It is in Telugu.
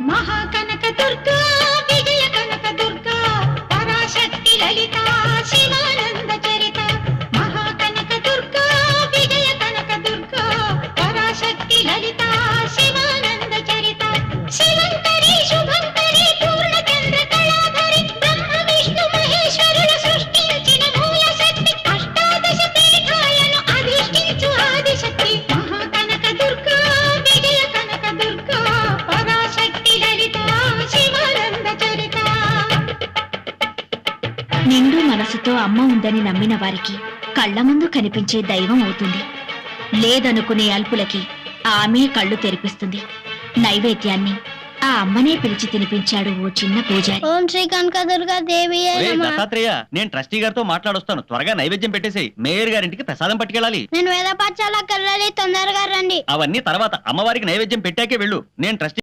మహాకనక దుర్గా విజయ కనక దుర్గా పరాశక్తి లలిత శివానంద చరిత మహాకనక దుర్గా విజయ కనక దుర్గా పరాశక్తి లలిత శివానంద చరిత శివంతరి శుభంకరి పూర్ణచంద్ర కళాధరి బ్రహ్మ విష్ణు మహేశ్వరుల సృష్టించిన మూల శక్తి అష్టాదశ పీఠాలను అధిష్ఠించు ఆదిశక్తి మహాకనక దుర్గా విజయ కనక దుర్గా పరాశక్తి లలిత శివానంద చరిత. నిండు మనసుతో అమ్మ ఉందని నమ్మిన వారికి కళ్ల ముందు కనిపించే దైవం అవుతుంది. లేదనుకునే అల్పులకి ఆమె కళ్ళు తెరిపిస్తుంది. నైవేద్యాన్ని ఆ అమ్మనే పిలిచి తినిపించాడు ఓ చిన్న పూజారి. ఓం శ్రీ కనకదుర్గా దేవి దత్తాత్రేయ, నేను ట్రస్టీ గారితో మాట్లాడొస్తాను. త్వరగా నైవేద్యం పెట్టేసేయ్. మేయర్ గారింటికి ప్రసాదం పట్టుకెళ్ళాలి. నేను వేద పాఠశాలకు వెళ్ళాలి, తొందరగా రండి. అవన్నీ తర్వాత, అమ్మవారికి నైవేద్యం పెట్టాకే వెళ్ళు. నేను ట్రస్టీ